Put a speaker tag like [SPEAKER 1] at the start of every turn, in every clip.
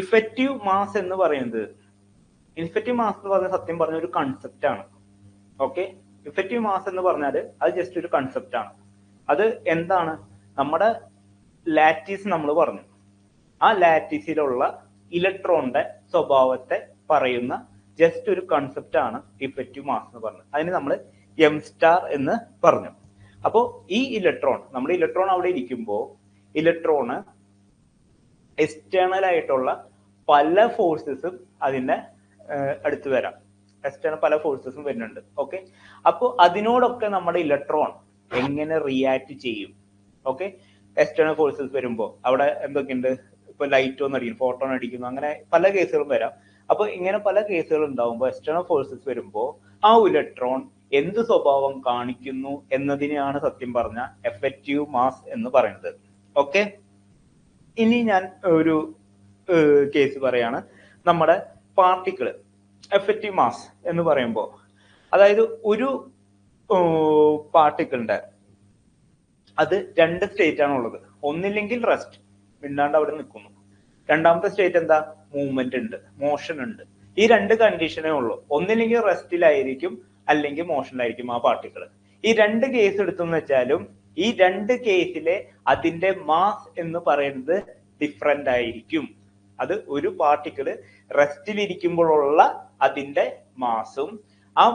[SPEAKER 1] Effective mass എന്ന് പറയുന്നത് സത്യം പറഞ്ഞ ഒരു കൺസെപ്റ്റ് ആണ്. ഓക്കെ, ഇഫക്റ്റീവ് മാസ് എന്ന് പറഞ്ഞാൽ അത് ജസ്റ്റ് ഒരു കൺസെപ്റ്റ് ആണ്. അത് എന്താണ്? നമ്മുടെ ലാറ്റീസ് നമ്മൾ പറഞ്ഞു, ആ ലാറ്റീസിലുള്ള ഇലക്ട്രോണിന്റെ സ്വഭാവത്തെ പറയുന്ന ജസ്റ്റ് ഒരു കൺസെപ്റ്റ് ആണ് ഇഫക്റ്റീവ് മാസ് എന്ന് പറഞ്ഞത്. അതിന് നമ്മൾ എം സ്റ്റാർ എന്ന് പറഞ്ഞു. അപ്പോൾ ഈ നമ്മുടെ ഇലക്ട്രോൺ അവിടെ ഇരിക്കുമ്പോൾ ഇലക്ട്രോണ് എക്സ്റ്റേണൽ ആയിട്ടുള്ള പല ഫോഴ്സസും അതിന്റെ അടുത്ത് വരാം. എക്സ്റ്റേണൽ പല ഫോഴ്സസും വരുന്നുണ്ട്. ഓക്കെ, അപ്പോൾ അതിനോടൊക്കെ നമ്മുടെ ഇലക്ട്രോൺ എങ്ങനെ റിയാക്ട് ചെയ്യും? ഓക്കെ, എക്സ്റ്റേണൽ ഫോഴ്സസ് വരുമ്പോൾ അവിടെ എന്തൊക്കെയുണ്ട്? ഇപ്പൊ ലൈറ്റ് ഒന്ന് അടിക്കുന്നു, ഫോട്ടോൺ അടിക്കുന്നു, അങ്ങനെ പല കേസുകളും വരാം. അപ്പൊ ഇങ്ങനെ പല കേസുകൾ ഉണ്ടാവുമ്പോൾ എക്സ്റ്റേണൽ ഫോഴ്സസ് വരുമ്പോൾ ആ ഇലക്ട്രോൺ എന്ത് സ്വഭാവം കാണിക്കുന്നു എന്നതിനെയാണ് സത്യം പറഞ്ഞ എഫക്റ്റീവ് മാസ് എന്ന് പറയുന്നത്. ഓക്കെ, ഇനി ഞാൻ ഒരു കേസ് പറയാണ്. നമ്മുടെ പാർട്ടിക്കിൾ എഫക്റ്റീവ് മാസ് എന്ന് പറയുമ്പോൾ, അതായത് ഒരു പാർട്ടിക്കിളിന്റെ അത് രണ്ട് സ്റ്റേറ്റ് ആണ് ഉള്ളത്. ഒന്നില്ലെങ്കിൽ റെസ്റ്റ്, മിണ്ടാണ്ട് അവിടെ നിൽക്കുന്നു. രണ്ടാമത്തെ സ്റ്റേറ്റ് എന്താ? മൂവ്മെന്റ് ഉണ്ട്, മോഷൻ ഉണ്ട്. ഈ രണ്ട് കണ്ടീഷനേ ഉള്ളൂ. ഒന്നില്ലെങ്കിൽ റെസ്റ്റിലായിരിക്കും, അല്ലെങ്കിൽ മോഷനിലായിരിക്കും ആ പാർട്ടിക്കിൾ. ഈ രണ്ട് കേസ് എടുത്തെന്ന് വെച്ചാലും ഈ രണ്ട് കേസിലെ അതിന്റെ മാസ് എന്ന് പറയുന്നത് ഡിഫറെന്റ് ആയിരിക്കും. അത് ഒരു പാർട്ടിക്കിൾ റെസ്റ്റിലിരിക്കുമ്പോഴുള്ള അതിന്റെ മാസും ആ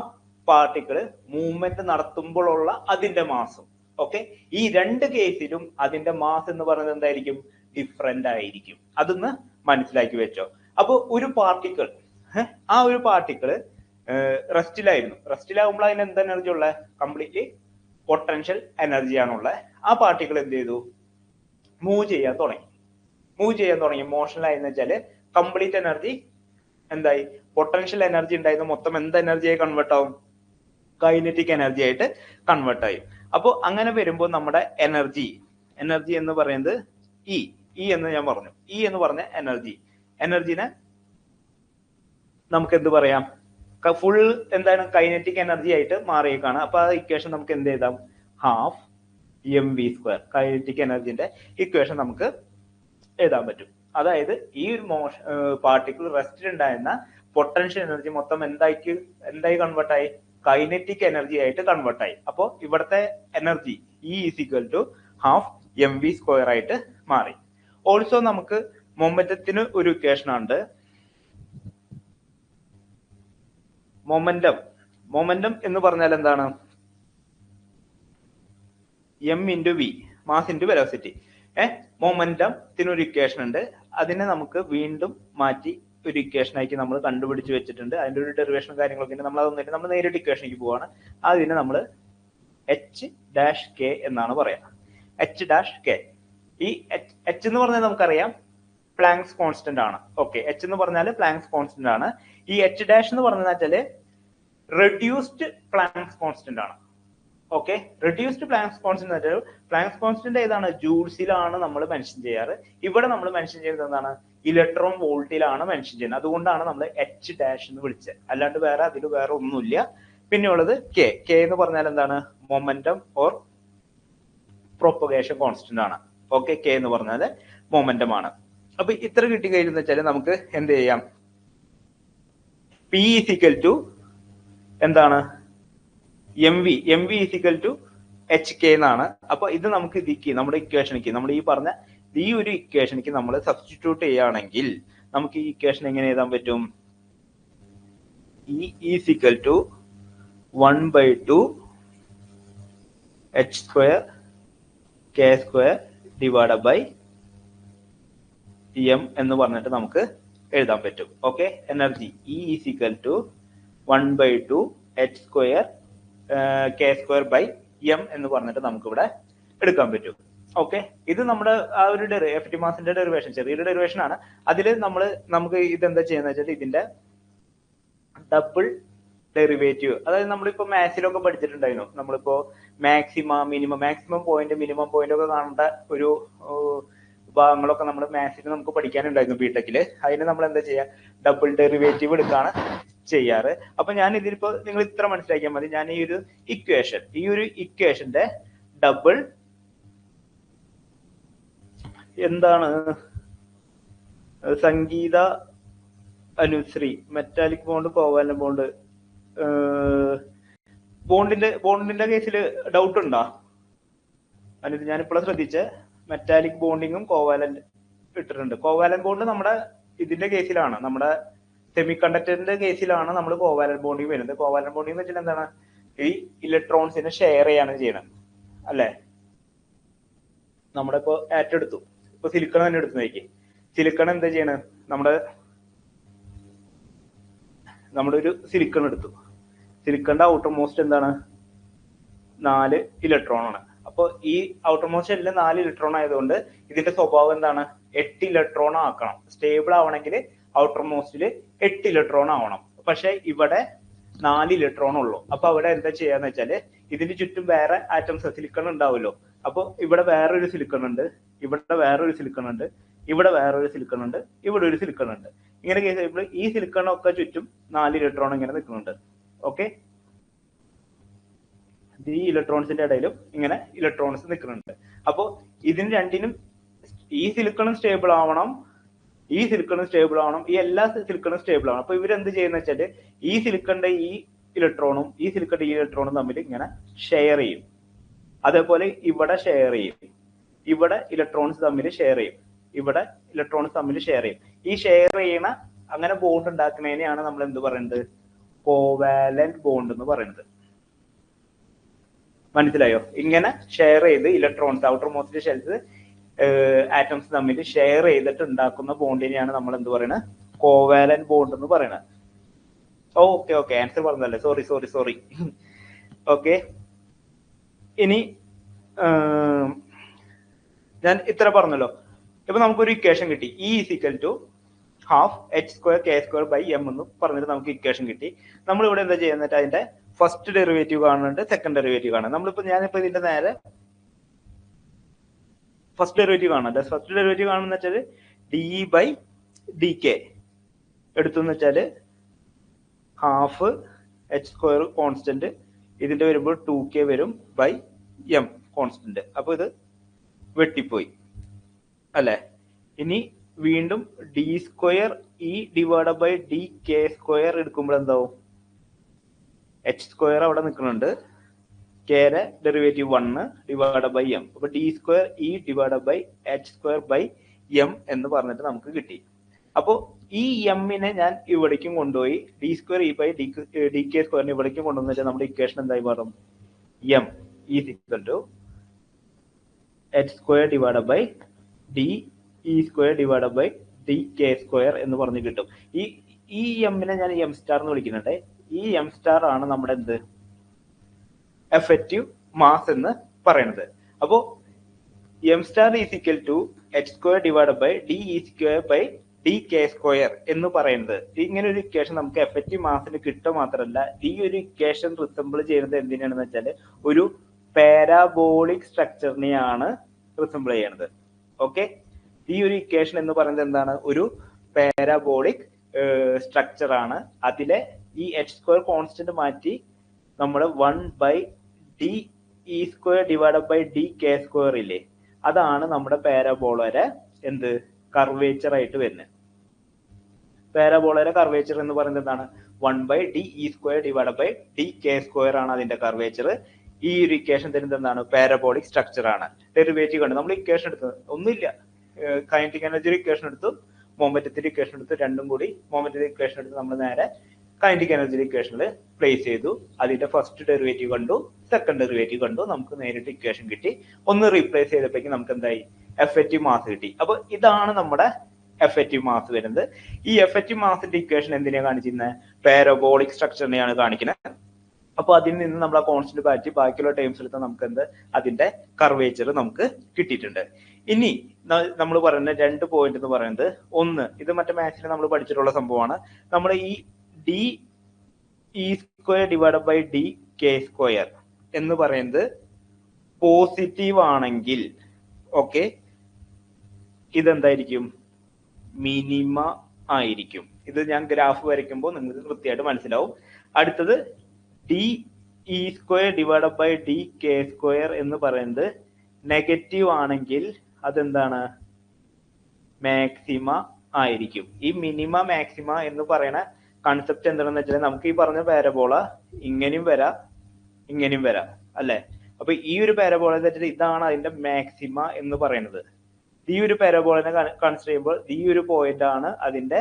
[SPEAKER 1] പാർട്ടിക്കിൾ മൂവ്മെന്റ് നടത്തുമ്പോഴുള്ള അതിന്റെ മാസും. ഓക്കെ, ഈ രണ്ട് കേസിലും അതിന്റെ മാസ് എന്ന് പറയുന്നത് എന്തായിരിക്കും? ഡിഫറെന്റ് ആയിരിക്കും. അതൊന്ന് മനസ്സിലാക്കി വെച്ചോ. അപ്പൊ ഒരു പാർട്ടിക്കിൾ, ആ ഒരു പാർട്ടിക്കിൾ റെസ്റ്റിലായിരുന്നു. റെസ്റ്റിലാകുമ്പോൾ അതിന് എന്ത് എനർജി ഉള്ളത്? കംപ്ലീറ്റ്ലി പൊട്ടൻഷ്യൽ എനർജി ആണുള്ളത്. ആ പാർട്ടിക്കിൾ എന്ത് ചെയ്തു? മൂവ് ചെയ്യാൻ തുടങ്ങി. മോഷനിലായെന്ന് വെച്ചാല് കംപ്ലീറ്റ് എനർജി എന്തായി? പൊട്ടൻഷ്യൽ എനർജി ഉണ്ടായിരുന്നു. മൊത്തം എന്ത് എനർജിയായി കൺവേർട്ട് ആവും? കൈനറ്റിക് എനർജി ആയിട്ട് കൺവേർട്ട് ആയി. അപ്പോൾ അങ്ങനെ വരുമ്പോൾ നമ്മുടെ എനർജി എന്ന് പറയുന്നത് ഇ എന്ന് ഞാൻ പറഞ്ഞു. ഇ എന്ന് പറഞ്ഞ എനർജിനെ നമുക്ക് എന്ത് പറയാം? ഫുൾ എന്താണ്? കൈനറ്റിക് എനർജി ആയിട്ട് മാറിയേക്കാണ്. അപ്പൊ ആ ഇക്വേഷൻ നമുക്ക് എന്ത് എഴുതാം? Half mv². കൈനറ്റിക് എനർജിന്റെ ഇക്വേഷൻ നമുക്ക് എഴുതാൻ പറ്റും. അതായത് ഈ ഒരു പാർട്ടിക്കിൾ റെസ്റ്റിൽ ഉണ്ടായിരുന്ന പൊട്ടൻഷ്യൽ എനർജി മൊത്തം എന്തായി കൺവേർട്ട് ആയി? കൈനറ്റിക് എനർജി ആയിട്ട് കൺവേർട്ട് ആയി. അപ്പോൾ ഇവിടുത്തെ എനർജി E ഹാഫ് mv² ആയിട്ട് മാറി. ഓൾസോ നമുക്ക് മൊമെന്റത്തിന് ഒരു ഇക്വേഷൻ ഉണ്ട്. മൊമെന്റം എന്ന് പറഞ്ഞാൽ എന്താണ്? m × v, mass × velocity. മൊമെന്റത്തിന് ഒരു ഇക്വേഷൻ ഉണ്ട്. അതിനെ നമുക്ക് വീണ്ടും മാറ്റി ഒരു ഇക്വേഷൻ ആക്കി നമ്മൾ കണ്ടുപിടിച്ച് വെച്ചിട്ടുണ്ട്. അതിന്റെ ഒരു ഡെറിവേഷൻ കാര്യങ്ങളൊക്കെ ഉണ്ട്. നമ്മൾ നേരിട്ട് ഇക്വേഷനിലേക്ക് പോവാണ്. അതിനെ നമ്മൾ h-k എന്നാണ് പറയാ. h-k. ഈ h എന്ന് പറഞ്ഞാൽ നമുക്കറിയാം പ്ലാങ്ക്സ് കോൺസ്റ്റന്റ് ആണ്. ഓക്കെ, h എന്ന് പറഞ്ഞാൽ പ്ലാങ്ക്സ് കോൺസ്റ്റന്റ് ആണ്. ഈ h- എന്ന് പറഞ്ഞാൽ റെഡ്യൂസ്ഡ് പ്ലാങ്ക്സ് കോൺസ്റ്റന്റ് ആണ്. ഓക്കെ, റെഡ്യൂസ്ഡ് പ്ലാങ്ക്സ് കോൺസ്റ്റന്റ് എന്ന് വെച്ചാൽ പ്ലാങ്ക്സ് കോൺസ്റ്റന്റ് ഏതാണ്? ജൂൾസിലാണ് നമ്മൾ മെൻഷൻ ചെയ്യാറ്. ഇവിടെ നമ്മൾ മെൻഷൻ ചെയ്യുന്നത് എന്താണ്? ഇലക്ട്രോൺ വോൾട്ടിലാണ് മെൻഷൻ ചെയ്യുന്നത്. അതുകൊണ്ടാണ് നമ്മൾ h- എന്ന് വിളിച്ചത്. അല്ലാണ്ട് അതിൽ വേറെ ഒന്നുമില്ല. പിന്നെ ഉള്ളത് k എന്ന് പറഞ്ഞാൽ എന്താണ്? മൊമെന്റം ഓർ പ്രൊപ്പഗേഷൻ കോൺസ്റ്റന്റ് ആണ്. ഓക്കെ, k എന്ന് പറഞ്ഞാൽ മൊമെന്റം ആണ്. അപ്പൊ ഇത്ര കിട്ടി കഴിഞ്ഞു വെച്ചാൽ നമുക്ക് എന്ത് ചെയ്യാം? P എന്താണ്? mv hk എന്നാണ്. അപ്പൊ ഇത് നമുക്ക് നമ്മുടെ ഇക്വേഷനിക്ക്, നമ്മൾ ഈ പറഞ്ഞ ഈ ഒരു ഇക്വേഷനിക്ക് നമ്മൾ സബ്സ്റ്റിറ്റ്യൂട്ട് ചെയ്യുകയാണെങ്കിൽ നമുക്ക് ഈ ഇക്വേഷൻ എങ്ങനെ എഴുതാൻ പറ്റും? E = 1/2 h² k² / m എന്ന് പറഞ്ഞിട്ട് നമുക്ക് എഴുതാൻ പറ്റും. Okay, energy E = 1/2 h² k² / m എന്ന് പറഞ്ഞിട്ട് നമുക്ക് ഇവിടെ എടുക്കാൻ പറ്റും. ഓക്കെ, ഇത് നമ്മുടെ ആ ഒരു എഫക്റ്റീവ് മാസിന്റെ ഡെറിവേഷൻ, ചെറിയൊരു ഡെറിവേഷൻ ആണ്. അതിൽ നമുക്ക് ഇതെന്താ ചെയ്യുന്നത് വെച്ചാൽ ഇതിന്റെ ഡബിൾ ഡെറിവേറ്റീവ്, അതായത് നമ്മളിപ്പോ മാത്സിലൊക്കെ പഠിച്ചിട്ടുണ്ടായിരുന്നു. നമ്മളിപ്പോ മാക്സിമം പോയിന്റ്, മിനിമം പോയിന്റ് ഒക്കെ കാണേണ്ട ഒരു ഭാഗങ്ങളൊക്കെ നമ്മൾ മാത്സിൽ നമുക്ക് പഠിക്കാനുണ്ടായിരുന്നു ബിടെക്കില്. അതിന് നമ്മൾ എന്താ ചെയ്യുക? ഡബിൾ ഡെറിവേറ്റീവ് എടുക്കാണ് ചെയ്യാറ്. അപ്പൊ ഞാൻ ഇതിലിപ്പോ നിങ്ങൾ ഇത്ര മനസ്സിലാക്കിയാൽ മതി. ഞാൻ ഈ ഒരു ഇക്വേഷന്റെ ഡബിൾ എന്താണ്? Sangeetha Anushree, metallic bond, covalent bond. ബോണ്ടിന്റെ കേസിൽ ഡൗട്ട് ഉണ്ടോ? അതിന് ഞാനിപ്പോഴും ശ്രദ്ധിച്ച് മെറ്റാലിക് ബോണ്ടിങ്ങും കോവാലന്റ് ഇട്ടിട്ടുണ്ട്. കോവാലന്റ് ബോണ്ട് നമ്മുടെ ഇതിന്റെ കേസിലാണ്, നമ്മുടെ സെമി കണ്ടക്ടറിന്റെ കേസിലാണ് നമ്മൾ കോവാലന്റ് ബോണ്ടിങ് വരുന്നത്. കോവാലന്റ് ബോണ്ടിങ് എന്ന് വെച്ചാൽ എന്താണ്? ഈ ഇലക്ട്രോൺസിനെ ഷെയർ ചെയ്യാണ് ചെയ്യണം, അല്ലെ? നമ്മുടെ ഇപ്പൊ ആറ്റം എടുത്തു, ഇപ്പൊ സിലിക്കൺ തന്നെ എടുത്തു നോക്കി. സിലിക്കൺ എന്താ ചെയ്യണ? നമ്മുടെ ഒരു സിലിക്കൺ എടുത്തു. സിലിക്കണിന്റെ ഔട്ടർ മോസ്റ്റ് എന്താണ്? 4 ഇലക്ട്രോൺ ആണ്. അപ്പൊ ഈ ഔട്ടർ മോസ്റ്റ് എല്ലാം 4 ഇലക്ട്രോൺ ആയതുകൊണ്ട് ഇതിന്റെ സ്വഭാവം എന്താണ്? 8 ഇലക്ട്രോൺ ആക്കണം. സ്റ്റേബിൾ ആവണമെങ്കിൽ ഔട്ടർ മോസ്റ്റിൽ 8 ഇലക്ട്രോൺ ആവണം. പക്ഷെ ഇവിടെ 4 ഇലക്ട്രോൺ ഉള്ളൂ. അപ്പൊ അവിടെ എന്താ ചെയ്യാന്ന് വെച്ചാല് ഇതിന്റെ ചുറ്റും വേറെ ആറ്റംസ് സിലിക്കൺ ഉണ്ടാവുമല്ലോ. അപ്പൊ ഇവിടെ വേറൊരു സിലിക്കൺ ഉണ്ട്, ഇവിടെ വേറൊരു സിലിക്കൺ ഉണ്ട്, ഇവിടെ വേറൊരു സിലിക്കൺ ഉണ്ട്, ഇവിടെ ഒരു സിലിക്കൺ ഉണ്ട്. ഇങ്ങനെ കേസ് ഈ സിലിക്കണൊക്കെ ചുറ്റും 4 ഇലക്ട്രോൺ ഇങ്ങനെ നിൽക്കുന്നുണ്ട്. ഓക്കെ, ഈ ഇലക്ട്രോൺസിന്റെ ഇടയിലും ഇങ്ങനെ ഇലക്ട്രോൺസ് നിൽക്കുന്നുണ്ട്. അപ്പോ ഇതിന് രണ്ടിനും ഈ സിലിക്കണും സ്റ്റേബിൾ ആവണം, ഈ സിലിക്കണും സ്റ്റേബിൾ ആവണം, ഈ എല്ലാ സിലിക്കണും സ്റ്റേബിൾ ആവണം. അപ്പൊ ഇവരെന്ത് ചെയ്യുന്ന വെച്ചാല് ഈ സിലിക്കണിന്റെ ഈ ഇലക്ട്രോണും ഈ സിലിക്കണിന്റെ ഈ ഇലക്ട്രോണും തമ്മിൽ ഇങ്ങനെ ഷെയർ ചെയ്യും. അതേപോലെ ഇവിടെ ഷെയർ ചെയ്യും, ഇവിടെ ഇലക്ട്രോൺസ് തമ്മിൽ ഷെയർ ചെയ്യും, ഇവിടെ ഇലക്ട്രോൺസ് തമ്മിൽ ഷെയർ ചെയ്യും. ഈ ഷെയർ ചെയ്യണ അങ്ങനെ ബോണ്ട് ഉണ്ടാക്കുന്നതിനെയാണ് നമ്മൾ എന്ത് പറയുന്നത്? കോവാലന്റ് ബോണ്ട് എന്ന് പറയുന്നത്. മനസ്സിലായോ? ഇങ്ങനെ ഷെയർ ചെയ്ത് electrons outer most shells atoms തമ്മിൽ ഷെയർ ചെയ്തിട്ട് ഉണ്ടാക്കുന്ന ബോണ്ടിനെയാണ് നമ്മൾ എന്ത് പറയുന്നത്? കോവാലന്റ് ബോണ്ട് എന്ന് പറയുന്നത്. ഓക്കെ ഓക്കെ, ആൻസർ പറഞ്ഞല്ലേ, സോറി. ഓക്കെ, ഇനി ഞാൻ ഇത്ര പറഞ്ഞല്ലോ. ഇപ്പൊ നമുക്കൊരു ഇക്വേഷൻ കിട്ടി, E = ½ h²k²/m എന്ന് പറഞ്ഞിട്ട് നമുക്ക് ഇക്വേഷൻ കിട്ടി. നമ്മളിവിടെ എന്താ ചെയ്യുന്നത്? അതിന്റെ ഫസ്റ്റ് ഡെറിവേറ്റീവ് കാണുന്നുണ്ട്, സെക്കൻഡ് ഡെറിവേറ്റീവ് കാണുന്നുണ്ട്. ഞാനിപ്പോ ഇതിന്റെ നേരെ ഫസ്റ്റ് ഡെറിവേറ്റീവ് കാണുന്നുണ്ട്. ഫസ്റ്റ് ഡെറിവേറ്റീവ് കാണുന്ന വെച്ചാൽ dE/dk എടുത്തെന്ന് വെച്ചാല് ½ h² കോൺസ്റ്റന്റ്, ഇതിന്റെ വരുമ്പോൾ 2k വരും /m കോൺസ്റ്റന്റ്. അപ്പൊ ഇത് വെട്ടിപ്പോയി അല്ലെ? ഇനി വീണ്ടും d²E/dk² എടുക്കുമ്പോൾ എന്താവും? h² അവിടെ നിൽക്കുന്നുണ്ട്, kയുടെ ഡെറിവേറ്റീവ് 1/m. അപ്പൊ d²E/h²/m എന്ന് പറഞ്ഞിട്ട് നമുക്ക് കിട്ടി. അപ്പോ ഈ എമ്മിനെ ഞാൻ ഇവിടേക്കും കൊണ്ടുപോയി d²E/dk² ഇവിടേക്കും കൊണ്ടുവന്ന് വെച്ചാൽ നമ്മുടെ ഇക്വേഷൻ എന്തായി മാറും? m = h²/dE²/dk² എന്ന് പറഞ്ഞ് കിട്ടും. ഈ എമ്മിനെ ഞാൻ എം സ്റ്റാർ എന്ന് വിളിക്കുന്നുണ്ട്. ഈ എം സ്റ്റാർ ആണ് നമ്മുടെ എന്ത്? എഫക്റ്റീവ് മാസ് എന്ന് പറയുന്നത്. അപ്പോ m star is equal to h²/dE²/dk² എന്ന് പറയുന്നത്. ഇങ്ങനെ ഒരു ഇക്വേഷൻ നമുക്ക് എഫക്റ്റീവ് മാസിന് കിട്ടുക മാത്രമല്ല, ഈ ഒരു ഇക്വേഷൻ റിസംബിൾ ചെയ്യുന്നത് എന്തിനാണെന്ന് വെച്ചാൽ ഒരു പാരാബോളിക് സ്ട്രക്ചറിനെയാണ് റിസംബിൾ ചെയ്യുന്നത്. ഓക്കെ, ഈ ഒരു ഇക്വേഷൻ എന്ന് പറയുന്നത് എന്താണ്? ഒരു പാരാബോളിക് സ്ട്രക്ചർ ആണ്. അതിലെ ഈ h² കോൺസ്റ്റന്റ് മാറ്റി നമ്മൾ 1/dE²/dk² ഇല്ലേ, അതാണ് നമ്മുടെ പാരാബോളയുടെ എന്ത്? കർവേച്ചർ ആയിട്ട് വരുന്നത്. പാരാബോളയുടെ കർവേച്ചർ എന്ന് പറയുന്നത് എന്താണ്? 1/dE²/dk² ആണ് അതിന്റെ കർവേച്ചർ. ഈ ഒരു ഇക്വേഷൻ തരുന്നത് എന്താണ്? പാരാബോളിക് സ്ട്രക്ചർ ആണ്. ഡെറിവേറ്റീവ് കണ്ടു. നമ്മൾ ഇക്വേഷൻ എടുത്തത് ഒന്നുമില്ല, കൈനറ്റിക് എനർജി ഇക്വേഷൻ എടുത്തു, മൊമെന്റത്തിന്റെ ഇക്വേഷൻ എടുത്തു, രണ്ടും കൂടി മൊമെന്റത്തിന്റെ ഇക്വേഷൻ എടുത്ത് നമ്മൾ നേരെ കൈനറ്റിക് എനർജി ഇക്വേഷനിൽ പ്ലേസ് ചെയ്തു. അതിന്റെ ഫസ്റ്റ് ഡെറിവേറ്റീവ് കണ്ടു, സെക്കൻഡ് ഡെറിവേറ്റീവ് കണ്ടു, നമുക്ക് നേരിട്ട് ഇക്വേഷൻ കിട്ടി. ഒന്ന് റീപ്ലേസ് ചെയ്തപ്പോഴേക്കും നമുക്ക് എന്തായി? എഫക്റ്റീവ് മാസ് കിട്ടി. അപ്പൊ ഇതാണ് നമ്മുടെ എഫക്റ്റീവ് മാസ് വരുന്നത്. ഈ എഫക്റ്റീവ് മാസിന്റെ ഇക്വേഷൻ എന്തിനാണ് കാണിച്ചിരുന്നത്? പാരാബോളിക് സ്ട്രക്ചറിനെയാണ് കാണിക്കുന്നത്. അപ്പൊ അതിൽ നിന്ന് നമ്മൾ ആ കോൺസ്റ്റന്റ് മാറ്റി ബാക്കിയുള്ള ടൈംസ് എടുത്താൽ നമുക്ക് എന്ത്? അതിന്റെ കർവേച്ചർ നമുക്ക് കിട്ടിയിട്ടുണ്ട്. ഇനി നമ്മൾ പറയുന്ന 2 പോയിന്റ് എന്ന് പറയുന്നത്, ഒന്ന്, ഇത് മറ്റേ മാത്സിൽ നമ്മൾ പഠിച്ചിട്ടുള്ള സംഭവമാണ്. നമ്മൾ ഈ dE²/dk² എന്ന് പറയുന്നത് പോസിറ്റീവ് ആണെങ്കിൽ, ഓക്കെ, ഇതെന്തായിരിക്കും? മിനിമ ആയിരിക്കും. ഇത് ഞാൻ ഗ്രാഫ് വരയ്ക്കുമ്പോൾ നിങ്ങൾക്ക് കൃത്യമായിട്ട് മനസ്സിലാവും. അടുത്തത് dE²/dk² എന്ന് പറയുന്നത് നെഗറ്റീവ് ആണെങ്കിൽ അതെന്താണ്? മാക്സിമ ആയിരിക്കും. ഈ മിനിമ മാക്സിമ എന്ന് പറയുന്ന കൺസെപ്റ്റ് എന്താണെന്ന് വെച്ചാൽ നമുക്ക് ഈ പറഞ്ഞ പാരബോള ഇങ്ങനെയും വരാം ഇങ്ങനെയും വരാം അല്ലെ. അപ്പൊ ഈ ഒരു പാരബോള വെച്ചിട്ട് ഇതാണ് അതിന്റെ മാക്സിമ എന്ന് പറയുന്നത്. ഈ ഒരു പാരബോളിനെ കൺസിഡർ ചെയ്യുമ്പോൾ ഈ ഒരു പോയിന്റ് ആണ് അതിന്റെ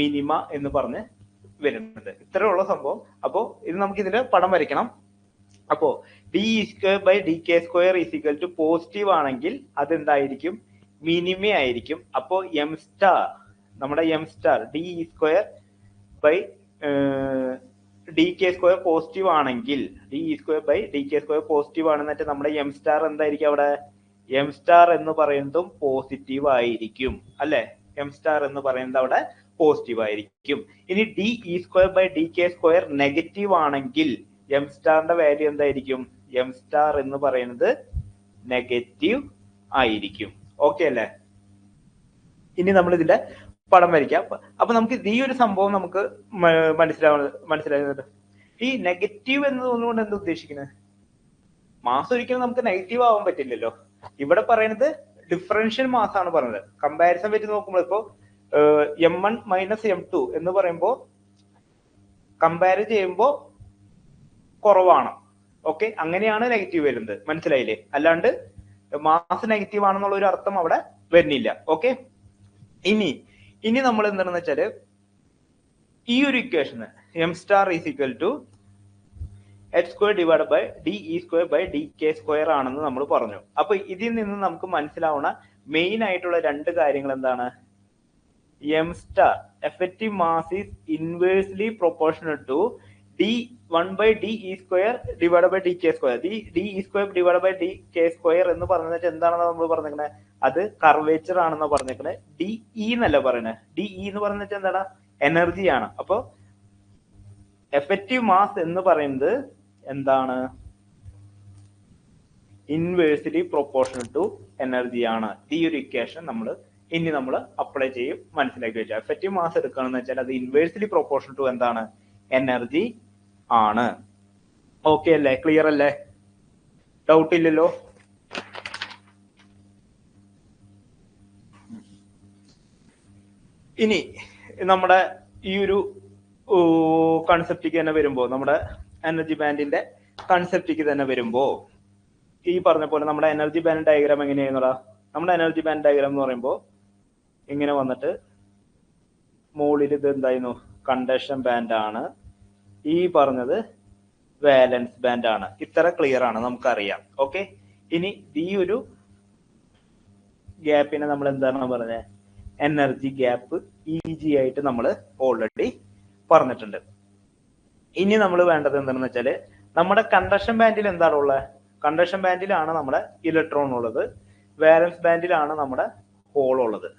[SPEAKER 1] മിനിമ എന്ന് പറഞ്ഞ് വരുന്നത്. ഇത്രയുള്ള സംഭവം. അപ്പോ ഇത് നമുക്ക് ഇതിന്റെ പടം വരയ്ക്കണം. അപ്പോ D square by D K square is equal to positive ആണെങ്കിൽ അതെന്തായിരിക്കും? മിനിമ ആയിരിക്കും. അപ്പോ എം സ്റ്റാർ നമ്മുടെ M star D square by D K square positive ആണെങ്കിൽ D square by D K square positive ആണെന്നിട്ട് നമ്മുടെ എം സ്റ്റാർ എന്തായിരിക്കും? അവിടെ എം സ്റ്റാർ എന്ന് പറയുന്നതും പോസിറ്റീവ് ആയിരിക്കും അല്ലെ. എം സ്റ്റാർ എന്ന് പറയുന്നത് അവിടെ പോസിറ്റീവ് ആയിരിക്കും. ഇനി D E square by D K square negative ആണെങ്കിൽ എം സ്റ്റാറിന്റെ വാല്യൂ എന്തായിരിക്കും? എം സ്റ്റാർ എന്ന് പറയുന്നത് നെഗറ്റീവ് ആയിരിക്കും. ഓക്കെ അല്ലേ? ഇനി നമ്മൾ ഇതിന്റെ പടം വരയ്ക്കാം. അപ്പൊ നമുക്ക് ഈ ഒരു സംഭവം നമുക്ക് മനസ്സിലാവുന്നത് ഈ നെഗറ്റീവ് എന്നതുകൊണ്ട് എന്താ ഉദ്ദേശിക്കുന്നത്? മാസ് ഒരിക്കലും നമുക്ക് നെഗറ്റീവ് ആവാൻ പറ്റില്ലല്ലോ. ഇവിടെ പറയുന്നത് ഡിഫറൻഷ്യൽ മാസ് ആണ് പറയുന്നത്. കമ്പാരിസൺ വെച്ച് നോക്കുമ്പോൾ ഇപ്പോ M1 മൈനസ് M2 എന്ന് പറയുമ്പോൾ കമ്പയർ ചെയ്യുമ്പോൾ കുറവാണ്. ഓക്കെ, അങ്ങനെയാണ് നെഗറ്റീവ് വരുന്നത്. മനസ്സിലായില്ലേ? അല്ലാണ്ട് മാസ് നെഗറ്റീവ് ആണെന്നുള്ള ഒരു അർത്ഥം അവിടെ വരുന്നില്ല. ഓക്കെ, ഇനി നമ്മൾ എന്താണെന്ന് വെച്ചാല് ഈ ഒരു ഇക്വേഷന് M star is equal to H square divide by D E square by D K square ആണെന്ന് നമ്മൾ പറഞ്ഞു. അപ്പൊ ഇതിൽ നിന്ന് നമുക്ക് മനസ്സിലാവുന്ന മെയിൻ ആയിട്ടുള്ള രണ്ട് കാര്യങ്ങൾ എന്താണ്? M star effective mass is inversely proportional to d1 by d e square divided by d k square. d e square divided by d k square എന്ന് പറഞ്ഞാൽ എന്താണെന്ന് നമ്മൾ പറഞ്ഞേക്കണേ? അത് കർവേച്ചർ ആണെന്ന് പറഞ്ഞേക്കണേ. ഡി ഇ എന്നല്ല പറയണേ. ഡി ഇ എന്ന് പറഞ്ഞാൽ എന്താണ്? എനർജിയാണ്. അപ്പൊ എഫക്റ്റീവ് മാസ് എന്ന് പറയുന്നത് എന്താണ്? ഇൻവേഴ്സ്ലി പ്രൊപ്പോർഷണൽ ടു എനർജിയാണ്. ഈ ഒരു ഇക്വേഷൻ നമ്മൾ അപ്ലൈ ചെയ്യും. മനസ്സിലാക്കി വെച്ചാൽ എഫക്റ്റീവ് മാസ് എടുക്കുകയാണെന്ന് വെച്ചാൽ അത് ഇൻവേഴ്സ്ലി പ്രൊപ്പോർഷണൽ ടു എന്താണ്? എനർജി ആണ്. ഓക്കെ അല്ലേ? ക്ലിയർ അല്ലേ? ഡൗട്ട് ഇല്ലല്ലോ? ഇനി നമ്മുടെ ഈ ഒരു കൺസെപ്റ്റിക്ക് തന്നെ വരുമ്പോ, നമ്മുടെ എനർജി ബാൻഡിന്റെ കൺസെപ്റ്റിക്ക് തന്നെ വരുമ്പോ ഈ പറഞ്ഞ പോലെ നമ്മുടെ എനർജി ബാൻഡ് ഡയഗ്രാം എങ്ങനെയായിരുന്നടാ? നമ്മുടെ എനർജി ബാൻഡ് ഡയഗ്രാം എന്ന് പറയുമ്പോൾ ഇങ്ങനെ വന്നിട്ട് മുകളിൽ ഇത് എന്തായിരുന്നു? കണ്ടക്ഷൻ ബാൻഡ് ആണ്. ഈ പറഞ്ഞത് വാലൻസ് ബാൻഡ് ആണ്. ഇത്ര ക്ലിയർ ആണ്, നമുക്കറിയാം. ഓക്കെ, ഇനി ഈ ഒരു ഗ്യാപ്പിനെ നമ്മൾ എന്താണ് പറഞ്ഞത്? എനർജി ഗ്യാപ്പ് EG ആയിട്ട് നമ്മൾ ഓൾറെഡി പറഞ്ഞിട്ടുണ്ട്. ഇനി നമ്മൾ വേണ്ടത് എന്താണെന്ന് വെച്ചാല് നമ്മുടെ കണ്ടക്ഷൻ ബാൻഡിൽ എന്താണ് ഉള്ളത്? കണ്ടക്ഷൻ ബാൻഡിലാണ് നമ്മുടെ ഇലക്ട്രോൺ ഉള്ളത്, വാലൻസ് ബാൻഡിലാണ് നമ്മുടെ ഹോൾ ഉള്ളത്.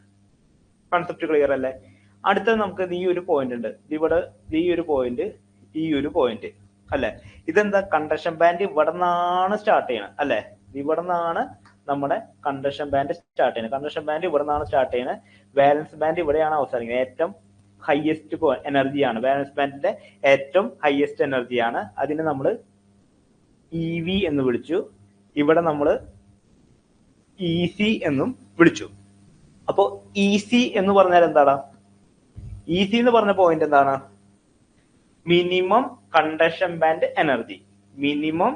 [SPEAKER 1] കൺസെപ്റ്റ് ക്ലിയർ അല്ലേ? അടുത്തത് നമുക്ക് ഈ ഒരു പോയിന്റ് ഉണ്ട്. ഇവിടെ ഈ ഒരു പോയിന്റ് അല്ലെ. ഇതെന്താ? കണ്ടക്ഷൻ ബാൻഡ് ഇവിടെ നിന്നാണ് സ്റ്റാർട്ട് ചെയ്യണത് അല്ലെ. ഇവിടെ നിന്നാണ് നമ്മുടെ കണ്ടക്ഷൻ ബാൻഡ് സ്റ്റാർട്ട് ചെയ്യുന്നത്. കണ്ടക്ഷൻ ബാൻഡ് ഇവിടെ നിന്നാണ് സ്റ്റാർട്ട് ചെയ്യുന്നത്. വാലൻസ് ബാൻഡ് ഇവിടെയാണ് അവസാനിക്കുന്നത്. ഏറ്റവും ഹയസ്റ്റ് എനർജിയാണ് വാലൻസ് ബാൻഡിന്റെ ഏറ്റവും ഹയസ്റ്റ് എനർജിയാണ്. അതിന് നമ്മൾ EV എന്ന് വിളിച്ചു. ഇവിടെ നമ്മൾ EC എന്നും വിളിച്ചു. അപ്പോ EC എന്ന് പറഞ്ഞാൽ എന്താണ്? EC എന്ന് പറഞ്ഞ പോയിന്റ് എന്താണ്? Minimum conduction band energy. Minimum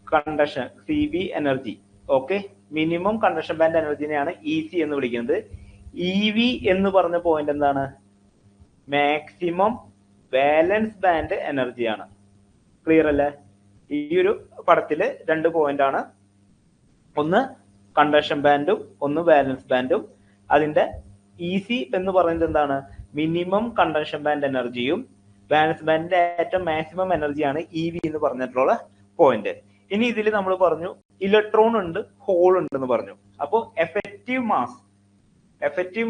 [SPEAKER 1] conduction CB energy. Okay, minimum conduction band എനർജിനെയാണ് EC എന്ന് വിളിക്കുന്നത്. EV എന്ന് പറഞ്ഞ പോയിന്റ് എന്താണ്? മാക്സിമം വാലൻസ് ബാൻഡ് എനർജിയാണ്. ക്ലിയർ അല്ലേ? ഈ ഒരു പടത്തില് രണ്ട് പോയിന്റ് ആണ്. ഒന്ന് കണ്ടക്ഷൻ ബാൻഡും ഒന്ന് വാലൻസ് ബാൻഡും. അതിന്റെ EC എന്ന് പറയുന്നത് എന്താണ്? മിനിമം കണ്ടക്ഷൻ ബാൻഡ് എനർജിയും വാലൻസ് ബാൻഡിന്റെ ഏറ്റവും മാക്സിമം എനർജിയാണ് EV എന്ന് പറഞ്ഞിട്ടുള്ള പോയിന്റ്. ഇനി ഇതിൽ നമ്മൾ പറഞ്ഞു ഇലക്ട്രോൺ ഉണ്ട്, ഹോൾ ഉണ്ട് എന്ന് പറഞ്ഞു. അപ്പോൾ എഫക്റ്റീവ്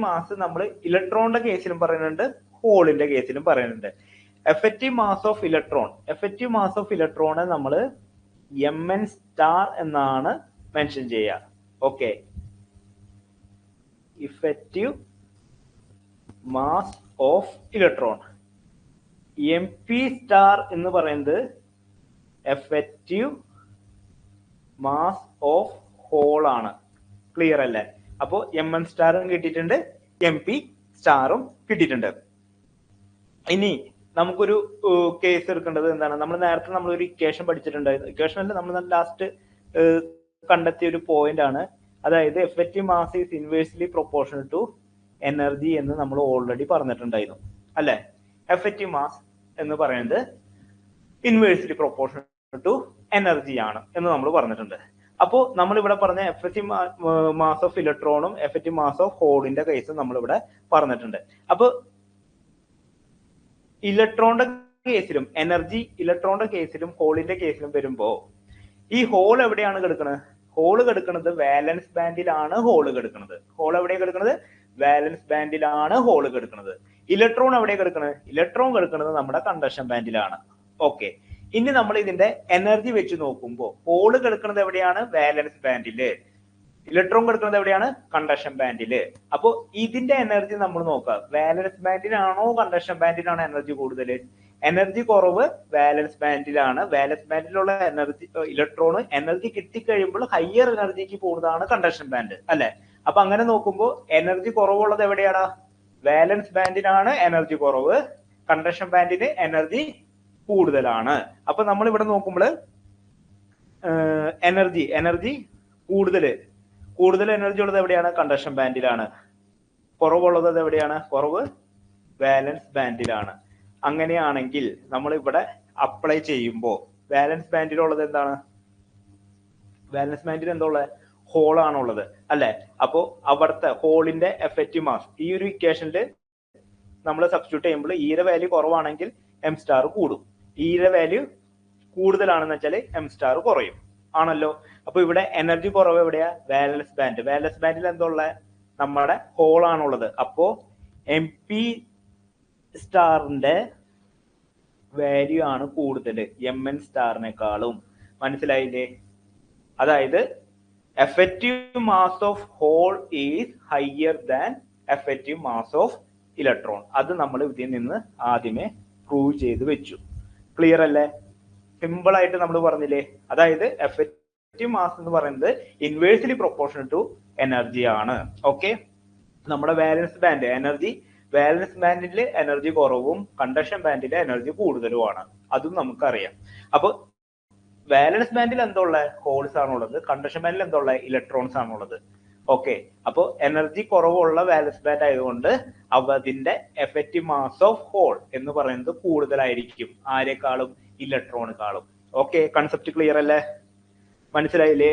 [SPEAKER 1] മാസ് നമ്മൾ ഇലക്ട്രോണിന്റെ കേസിലും പറയുന്നുണ്ട്, ഹോളിന്റെ കേസിലും പറയുന്നുണ്ട്. എഫക്റ്റീവ് മാസ് ഓഫ് ഇലക്ട്രോണെ നമ്മൾ MN സ്റ്റാർ എന്നാണ് മെൻഷൻ ചെയ്യുക. Okay, effective mass of electron. MP star എന്ന് പറയുന്നത് എഫക്റ്റീവ് മാസ് ഓഫ് ഹോൾ ആണ്. ക്ലിയർ അല്ലേ? അപ്പോൾ Mn സ്റ്റാറും കിട്ടിയിട്ടുണ്ട്, Mp സ്റ്റാറും കിട്ടിയിട്ടുണ്ട്. ഇനി നമുക്കൊരു കേസ് എടുക്കേണ്ടത് എന്താണ്? നേരത്തെ നമ്മളൊരു ഇക്വേഷൻ പഠിച്ചിട്ടുണ്ടായിരുന്നു. ഇക്വേഷൻ അല്ല, നമ്മൾ ലാസ്റ്റ് കണ്ടെത്തിയ ഒരു പോയിന്റ് ആണ്. അതായത് effective mass is inversely proportional to energy എന്ന് നമ്മൾ ഓൾറെഡി പറഞ്ഞിട്ടുണ്ടായിരുന്നു അല്ലെ. എഫക്റ്റീവ് മാസ് എന്ന് പറയുന്നത് ഇൻവേഴ്സ്ലി പ്രൊപ്പോർഷണൽ ടു എനർജി ആണ് എന്ന് നമ്മൾ പറഞ്ഞിട്ടുണ്ട്. അപ്പോൾ നമ്മൾ ഇവിടെ പറഞ്ഞ എഫക്റ്റീവ് മാസ് ഓഫ് ഇലക്ട്രോണും എഫക്റ്റീവ് മാസ് ഓഫ് ഹോളിന്റെ കേസും നമ്മൾ ഇവിടെ പറഞ്ഞിട്ടുണ്ട്. അപ്പൊ ഇലക്ട്രോണിന്റെ കേസിലും ഇലക്ട്രോണിന്റെ കേസിലും ഹോളിന്റെ കേസിലും വരുമ്പോ ഈ ഹോൾ എവിടെയാണ് കിടക്കുന്നത്? ഹോള് കിടക്കുന്നത് വാലൻസ് ബാൻഡിലാണ്. ഹോള് എവിടെയാണ് കിടക്കുന്നത്? വാലൻസ് ബാൻഡിലാണ് ഹോള് കിടക്കുന്നത്. ഇലക്ട്രോൺ എവിടെയാണ് കിടക്കുന്നത്? ഇലക്ട്രോൺ കിടക്കുന്നത് നമ്മുടെ കണ്ടക്ഷൻ ബാൻഡിലാണ്. ഓക്കെ, ഇനി നമ്മൾ ഇതിന്റെ എനർജി വെച്ച് നോക്കുമ്പോൾ ഹോള് കിടക്കുന്നത് എവിടെയാണ്? വാലൻസ് ബാൻഡില്. ഇലക്ട്രോൺ കിടക്കുന്നത് എവിടെയാണ്? കണ്ടക്ഷൻ ബാൻഡില്. അപ്പൊ ഇതിന്റെ എനർജി നമ്മൾ നോക്കുക, വാലൻസ് ബാൻഡിലാണോ കണ്ടക്ഷൻ ബാൻഡിലാണോ എനർജി കൂടുതൽ? എനർജി കുറവ് വാലൻസ് ബാൻഡിലാണ്. വാലൻസ് ബാൻഡിലുള്ള ഇലക്ട്രോണ് എനർജി കിട്ടിക്കഴിയുമ്പോൾ ഹയർ എനർജിക്ക് പോകുന്നതാണ് കണ്ടക്ഷൻ ബാൻഡ് അല്ലെ. അപ്പൊ അങ്ങനെ നോക്കുമ്പോൾ എനർജി കുറവുള്ളത് എവിടെയാണ്? വാലൻസ് ബാൻഡിലാണ് എനർജി കുറവ്, കണ്ടക്ഷൻ ബാൻഡിന് എനർജി കൂടുതലാണ്. അപ്പൊ നമ്മൾ ഇവിടെ നോക്കുമ്പോൾ എനർജി കൂടുതൽ എനർജി ഉള്ളത് എവിടെയാണ്? കണ്ടക്ഷൻ ബാൻഡിലാണ്. കുറവുള്ളത് എവിടെയാണ്? കുറവ് വാലൻസ് ബാൻഡിലാണ്. അങ്ങനെയാണെങ്കിൽ നമ്മൾ ഇവിടെ അപ്ലൈ ചെയ്യുമ്പോൾ വാലൻസ് ബാൻഡിലുള്ളത് എന്താണ്? വാലൻസ് ബാൻഡിൽ എന്താ ഉള്ളത്? ഹോൾ ആണുള്ളത് അല്ലെ. അപ്പോ അവിടുത്തെ ഹോളിന്റെ എഫക്റ്റീവ് മാസ് ഈ ഒരു ഇക്വേഷനിൽ നമ്മൾ സബ്സ്റ്റിറ്റ്യൂട്ട് ചെയ്യുമ്പോൾ ഈയുടെ വാല്യൂ കുറവാണെങ്കിൽ എം സ്റ്റാർ കൂടും, ഈയുടെ വാല്യൂ കൂടുതലാണെന്ന് വെച്ചാൽ എം സ്റ്റാർ കുറയും ആണല്ലോ. അപ്പൊ ഇവിടെ എനർജി കുറവ് എവിടെയാ? വാലൻസ് ബാൻഡിൽ എന്താ ഉള്ളത്? നമ്മുടെ ഹോൾ ആണുള്ളത്. അപ്പോ MP സ്റ്റാറിന്റെ വാല്യൂ ആണ് കൂടുതൽ Mn സ്റ്റാറിനേക്കാളും. മനസ്സിലായില്ലേ? അതായത് effective mass of hole is higher than effective mass of electron. അത് നമ്മൾ ഇതിൽ നിന്ന് ആദ്യമേ പ്രൂവ് ചെയ്ത് വെച്ചു. ക്ലിയർ അല്ലേ? സിമ്പിൾ ആയിട്ട് നമ്മൾ പറഞ്ഞില്ലേ. അതായത് എഫക്റ്റീവ് മാസ് എന്ന് പറയുന്നത് ഇൻവേഴ്സ്ലി പ്രൊപ്പോർഷണൽ ടു എനർജി ആണ്. ഓക്കെ, നമ്മുടെ വാലൻസ് ബാൻഡിൽ എനർജി കുറവും കണ്ടക്ഷൻ ബാൻഡിൽ എനർജി കൂടുതലുമാണ്. അതും നമുക്കറിയാം. അപ്പൊ വാലൻസ് ബാൻഡിൽ എന്താ ഉള്ളത്? ഹോൾസ് ആണുള്ളത്. കണ്ടക്ഷൻ ബാൻഡിൽ എന്താ ഉള്ളത്? ഇലക്ട്രോൺസ് ആണുള്ളത്. ഓക്കെ, അപ്പൊ എനർജി കുറവുള്ള വാലൻസ് ബാൻഡ് ആയതുകൊണ്ട് അതിന്റെ എഫക്റ്റീവ് മാസ് ഓഫ് ഹോൾ എന്ന് പറയുന്നത് കൂടുതലായിരിക്കും ആരെക്കാളും? ഇലക്ട്രോണുകാളും. ഓക്കെ, കൺസെപ്റ്റ് ക്ലിയർ അല്ലേ? മനസ്സിലായില്ലേ?